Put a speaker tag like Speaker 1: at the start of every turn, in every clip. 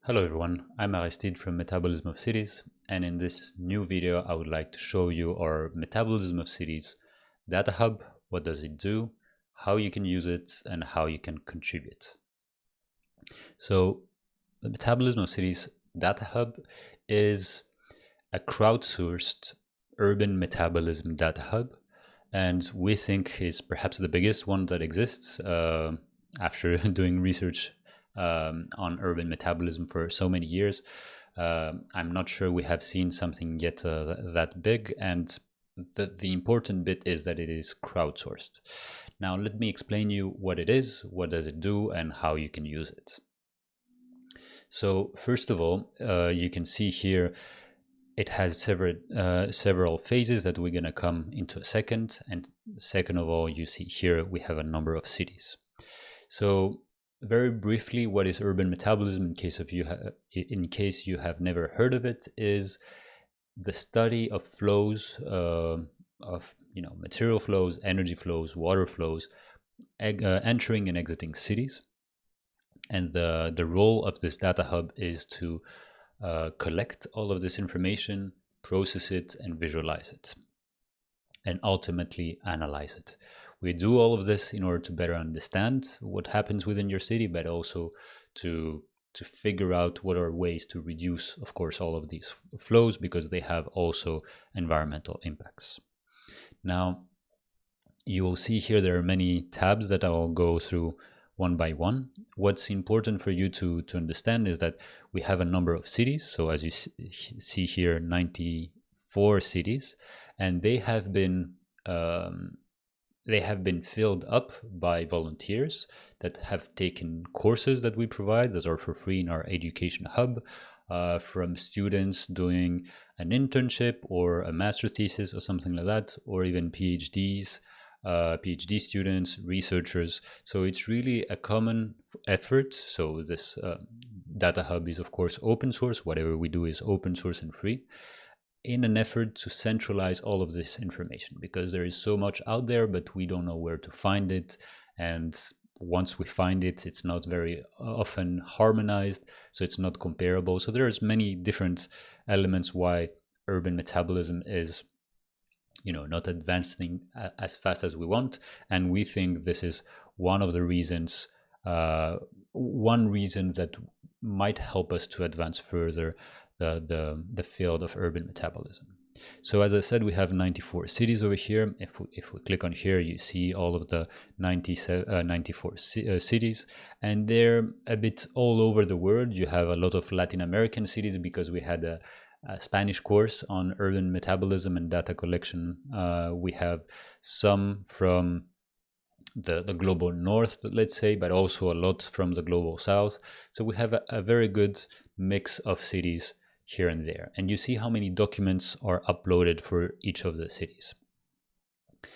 Speaker 1: Hello everyone, I'm Aristide from Metabolism of Cities, and in this new video I would like to show you our Metabolism of Cities data hub. What does it do, how you can use it, and how you can contribute. So the Metabolism of Cities data hub is a crowdsourced urban metabolism data hub, and we think is perhaps the biggest one that exists after doing research on urban metabolism for so many years. I'm not sure we have seen something yet that big, and the important bit is that it is crowdsourced. Now let me explain you what it is, what does it do, and how you can use it. So first of all, you can see here it has several phases that we're going to come into a second. And second of all, you see here we have a number of cities. So very briefly, what is urban metabolism, in case you have never heard of it, is the study of flows of material flows, energy flows, water flows, entering and exiting cities. And the role of this data hub is to collect all of this information, process it, and visualize it, and ultimately analyze it. We do all of this in order to better understand what happens within your city, but also to figure out what are ways to reduce, of course, all of these flows, because they have also environmental impacts. Now, you will see here there are many tabs that I will go through one by one. What's important for you to understand is that we have a number of cities. So as you see here, 94 cities, and they have been filled up by volunteers that have taken courses that we provide that are for free in our education hub, from students doing an internship or a master thesis or something like that, or even PhDs, PhD students, researchers. So it's really a common effort. So this data hub is of course open source. Whatever we do is open source and free, in an effort to centralize all of this information, because there is so much out there, but we don't know where to find it. And once we find it, it's not very often harmonized, so it's not comparable. So there's many different elements why urban metabolism is not advancing as fast as we want. And we think this is one of the reasons, one reason that might help us to advance further the field of urban metabolism. So as I said, we have 94 cities over here. If we click on here, you see all of the 94 cities, and they're a bit all over the world. You have a lot of Latin American cities, because we had a Spanish course on urban metabolism and data collection. We have some from the global north, let's say, but also a lot from the global south. So we have a very good mix of cities here and there. And you see how many documents are uploaded for each of the cities.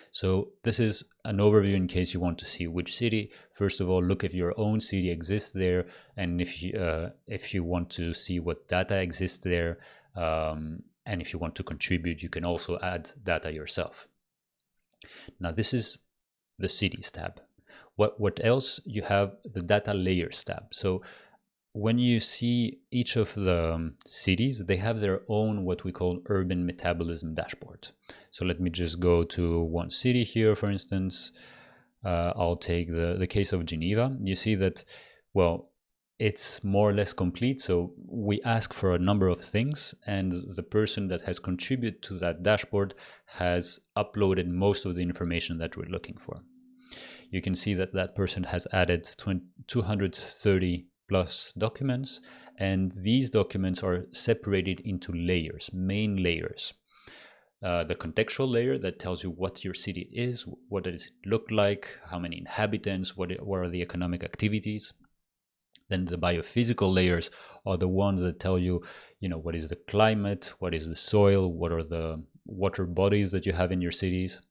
Speaker 1: So this is an overview in case you want to see which city. First of all, look if your own city exists there, and if you want to see what data exists there, and if you want to contribute, you can also add data yourself. Now this is the cities tab. What else? You have the data layers tab. So when you see each of the cities, they have their own what we call urban metabolism dashboard. So let me just go to one city here, for instance. I'll take the case of Geneva. You see that, well, it's more or less complete. So we ask for a number of things, and the person that has contributed to that dashboard has uploaded most of the information that we're looking for. You can see that that person has added 230 plus documents, and these documents are separated into layers, main layers. The contextual layer that tells you what your city is, what does it look like, how many inhabitants, what are the economic activities. Then the biophysical layers are the ones that tell you, what is the climate, what is the soil, what are the water bodies that you have in your cities.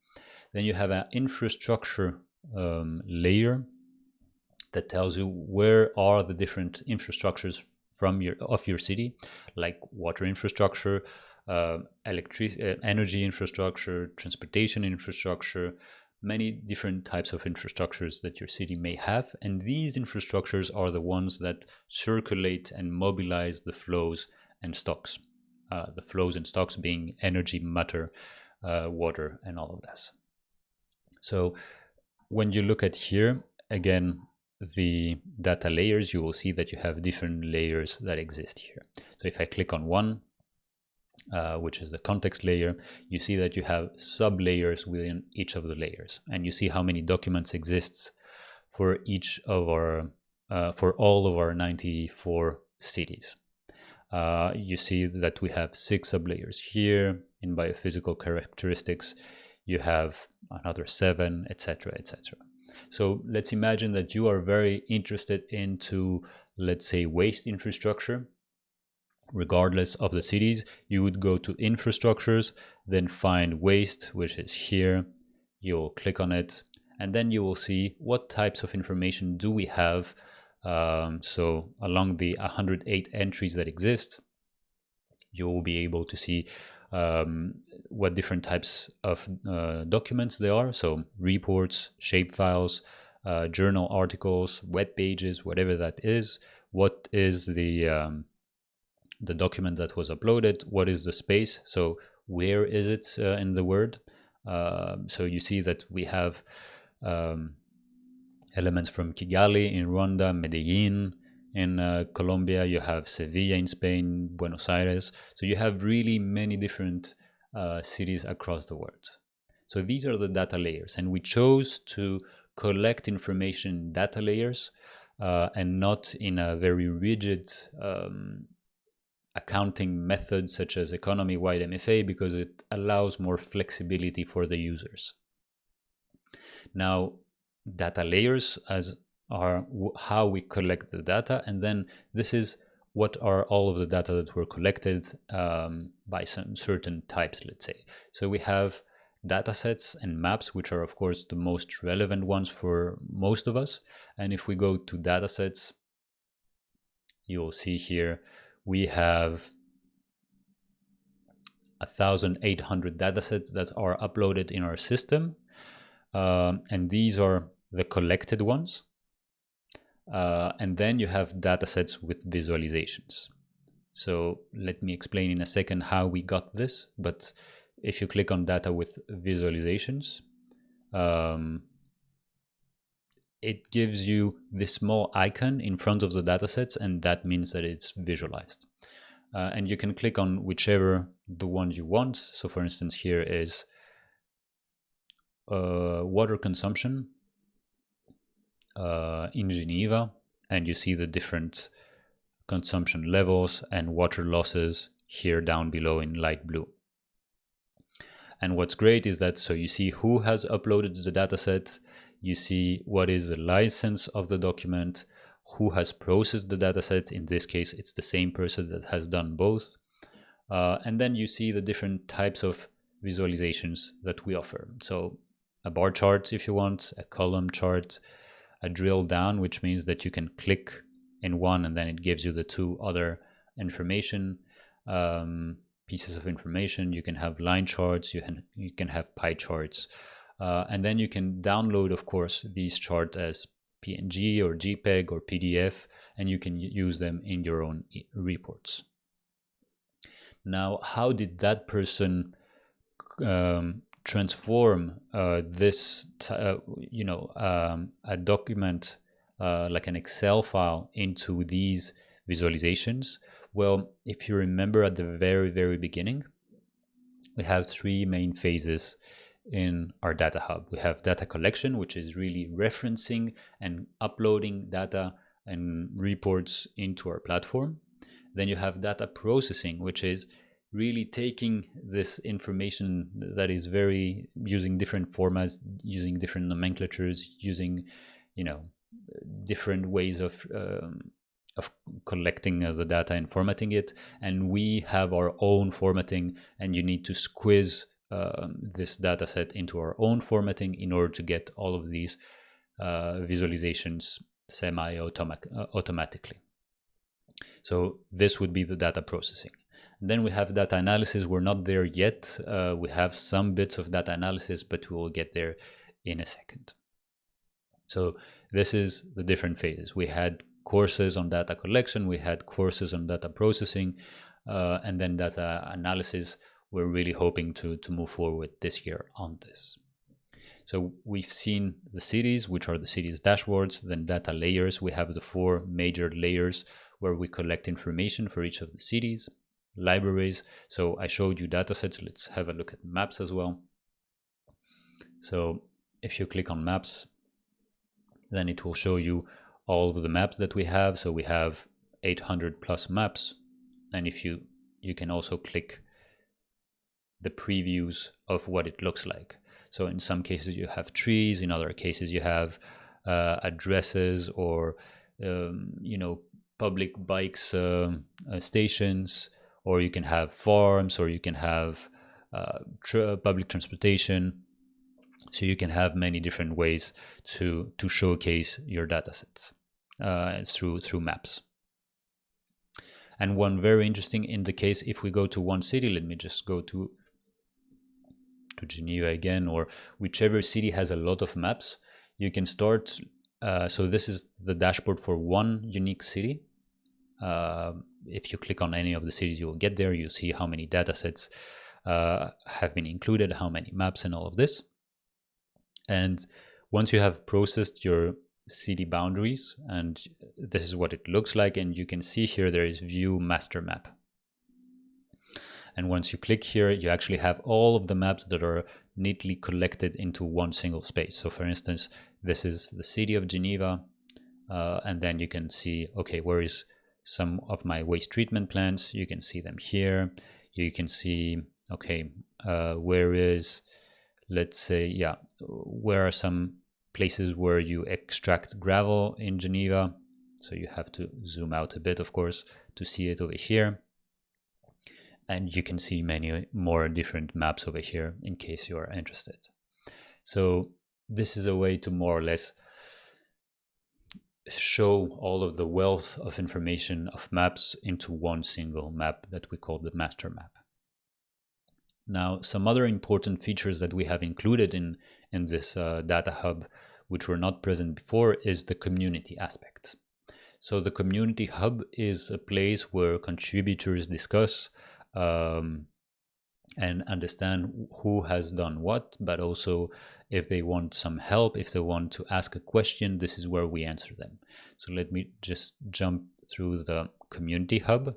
Speaker 1: Then you have an infrastructure layer that tells you where are the different infrastructures of your city, like water infrastructure, energy infrastructure, transportation infrastructure, many different types of infrastructures that your city may have, and these infrastructures are the ones that circulate and mobilize the flows and stocks. The flows and stocks being energy, matter, water, and all of this. So when you look at here, again, the data layers, you will see that you have different layers that exist here. So if I click on one, which is the context layer, you see that you have sub-layers within each of the layers, and you see how many documents exists for each of our, for all of our 94 cities. You see that we have 6 sub-layers here. In biophysical characteristics, you have another 7, etc., etc. So let's imagine that you are very interested into, let's say, waste infrastructure. Regardless of the cities, you would go to infrastructures, then find waste, which is here. You'll click on it, and then you will see what types of information do we have. So along the 108 entries that exist, you will be able to see what different types of documents there are. So reports, shapefiles, journal articles, web pages, whatever that is. What is the document that was uploaded? What is the space? So where is it in the Word? So you see that we have elements from Kigali in Rwanda, Medellin in Colombia, you have Sevilla in Spain, Buenos Aires. So you have really many different cities across the world. So these are the data layers, and we chose to collect information in data layers and not in a very rigid accounting method such as economy-wide MFA, because it allows more flexibility for the users. Now, data layers are how we collect the data, and then this is what are all of the data that were collected by some certain types, let's say. So we have data sets and maps, which are of course the most relevant ones for most of us. And if we go to data sets, you'll see here we have 1,800 datasets that are uploaded in our system, and these are the collected ones. And then you have datasets with visualizations. So let me explain in a second how we got this, but if you click on data with visualizations, it gives you this small icon in front of the datasets, and that means that it's visualized. And you can click on whichever the one you want. So for instance, here is water consumption in Geneva, and you see the different consumption levels and water losses here down below in light blue. And what's great is that, so you see who has uploaded the dataset, you see what is the license of the document, who has processed the dataset. In this case, it's the same person that has done both. And then you see the different types of visualizations that we offer. So a bar chart if you want, a column chart, a drill down, which means that you can click in one and then it gives you the two other information pieces of information. You can have line charts, you can have pie charts, and then you can download, of course, these charts as PNG or JPEG or PDF, and you can use them in your own reports. Now, how did that person transform this, a document like an Excel file into these visualizations? Well, if you remember at the very, very beginning, we have 3 main phases in our data hub. We have data collection, which is really referencing and uploading data and reports into our platform. Then you have data processing, which is really taking this information that is very using different formats, using different nomenclatures, using different ways of collecting the data and formatting it, and we have our own formatting, and you need to squeeze this data set into our own formatting in order to get all of these visualizations semi-automatically. So this would be the data processing. And then we have data analysis. We're not there yet. We have some bits of data analysis, but we will get there in a second. So this is the different phases. We had courses on data collection, we had courses on data processing, and then data analysis. We're really hoping to move forward this year on this. So we've seen the cities, which are the cities dashboards, then data layers. We have the 4 major layers where we collect information for each of the cities, libraries. So I showed you datasets. Let's have a look at maps as well. So if you click on maps, then it will show you all of the maps that we have. So we have 800 plus maps. And if you can also click the previews of what it looks like. So in some cases you have trees, in other cases you have addresses or public bikes stations, or you can have farms, or you can have public transportation. So you can have many different ways to showcase your datasets through maps. And one very interesting in the case, if we go to one city, let me just go to Geneva again, or whichever city has a lot of maps, you can start. So this is the dashboard for one unique city. If you click on any of the cities, you will get there. You see how many datasets have been included, how many maps, and all of this. And once you have processed your city boundaries, and this is what it looks like, and you can see here there is view master map. And once you click here, you actually have all of the maps that are neatly collected into one single space. So for instance, this is the city of Geneva, and then you can see, okay, where is some of my waste treatment plants? You can see them here. You can see, okay, where is, let's say, where are some places where you extract gravel in Geneva? So you have to zoom out a bit, of course, to see it over here. And you can see many more different maps over here in case you are interested. So this is a way to more or less show all of the wealth of information of maps into one single map that we call the master map. Now, some other important features that we have included in this data hub, which were not present before, is the community aspect. So the community hub is a place where contributors discuss and understand who has done what, but also if they want some help, if they want to ask a question, this is where we answer them. So let me just jump through the community hub.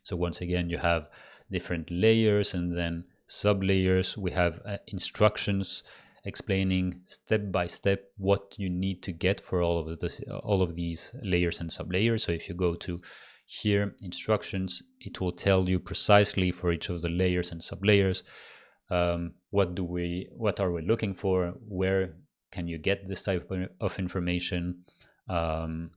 Speaker 1: So once again, you have different layers and then sub layers. We have instructions explaining step by step what you need to get for all of these layers and sub layers. So if you go to here, instructions, it will tell you precisely for each of the layers and sub layers what are we looking for, where can you get this type of information, and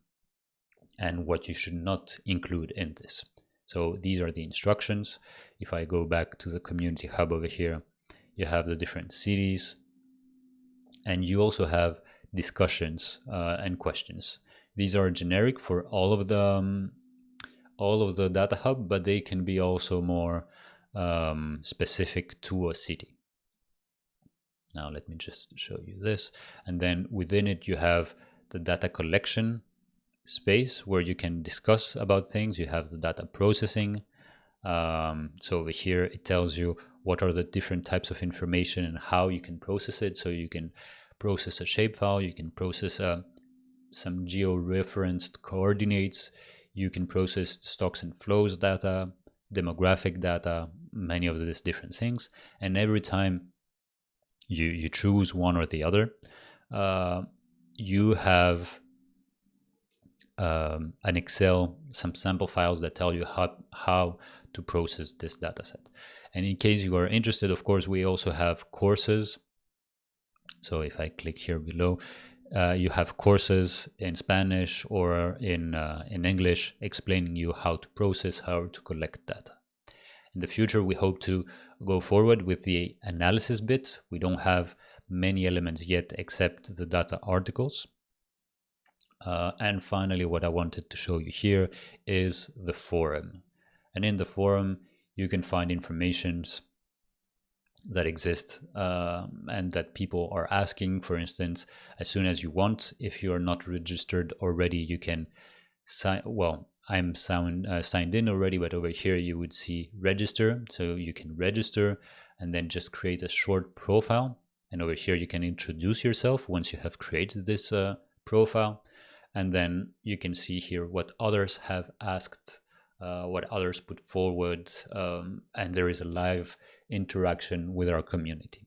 Speaker 1: what you should not include in this. So these are the instructions. If I go back to the community hub over here, you have the different cities, and you also have discussions and questions. These are generic for all of the data hub, but they can be also more specific to a city. Now let me just show you this. And then within it, you have the data collection space where you can discuss about things. You have the data processing. So over here, it tells you what are the different types of information and how you can process it. So you can process a shapefile, you can process some geo-referenced coordinates, you can process stocks and flows data, demographic data, many of these different things. And every time you choose one or the other, you have an Excel, some sample files that tell you how to process this data set. And in case you are interested, of course, we also have courses. So if I click here below, you have courses in Spanish or in English explaining you how to process, how to collect data. In the future, we hope to go forward with the analysis bit. We don't have many elements yet except the data articles. And finally, what I wanted to show you here is the forum. And in the forum, you can find information that exist and that people are asking. For instance, as soon as you want, if you are not registered already, you can sign. Well, I'm signed in already, but over here you would see register. So you can register and then just create a short profile. And over here you can introduce yourself once you have created this profile. And then you can see here what others have asked, what others put forward, and there is a live interaction with our community.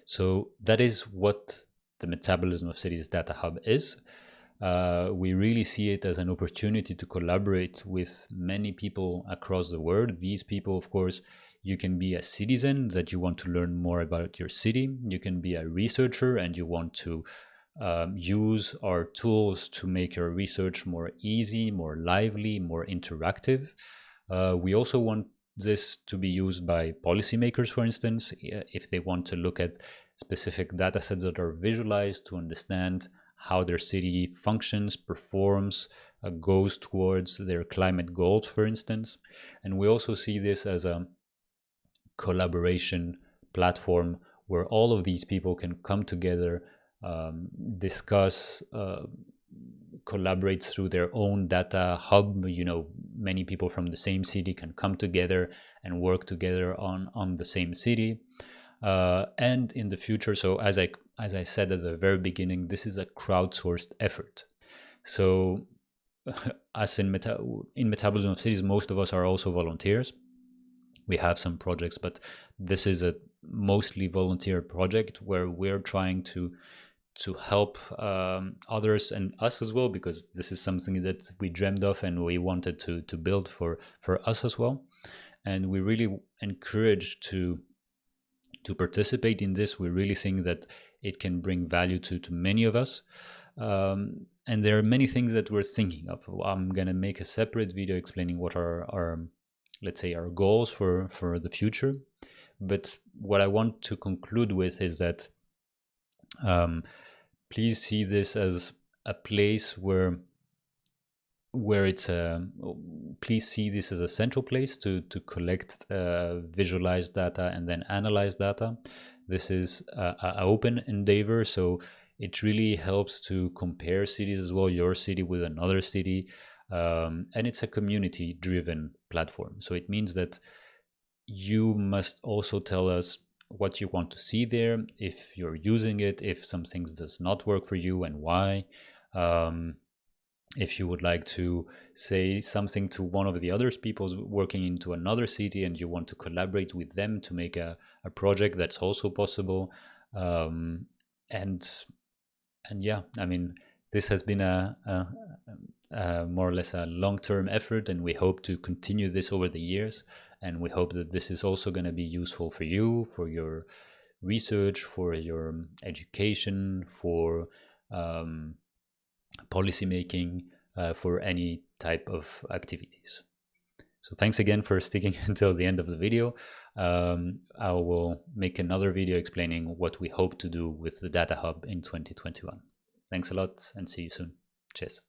Speaker 1: So that is what the Metabolism of Cities Data Hub is. We really see it as an opportunity to collaborate with many people across the world. These people, of course, you can be a citizen that you want to learn more about your city. You can be a researcher and you want to use our tools to make your research more easy, more lively, more interactive. We also want this to be used by policymakers, for instance, if they want to look at specific data sets that are visualized to understand how their city functions, performs, goes towards their climate goals, for instance. And we also see this as a collaboration platform where all of these people can come together, discuss, collaborate through their own data hub. Many people from the same city can come together and work together on the same city. And in the future, so as I said at the very beginning, this is a crowdsourced effort. So as in Metabolism of Cities, most of us are also volunteers. We have some projects, but this is a mostly volunteer project where we're trying to help others and us as well, because this is something that we dreamed of and we wanted to build for us as well. And we really encourage to participate in this. We really think that it can bring value to many of us. And there are many things that we're thinking of. I'm going to make a separate video explaining what are let's say, our goals for the future. But what I want to conclude with is that please see this as a place where it's please see this as a central place to collect visualize data and then analyze data. This is an open endeavor, so it really helps to compare cities as well, your city with another city, and it's a community driven platform. So it means that you must also tell us what you want to see there, if you're using it, if some things does not work for you and why. If you would like to say something to one of the other people working into another city and you want to collaborate with them to make a project, that's also possible. And yeah, I mean, this has been a more or less a long-term effort, and we hope to continue this over the years. And we hope that this is also going to be useful for you, for your research, for your education, for policy making, for any type of activities. So thanks again for sticking until the end of the video. I will make another video explaining what we hope to do with the Data Hub in 2021. Thanks a lot and see you soon. Cheers.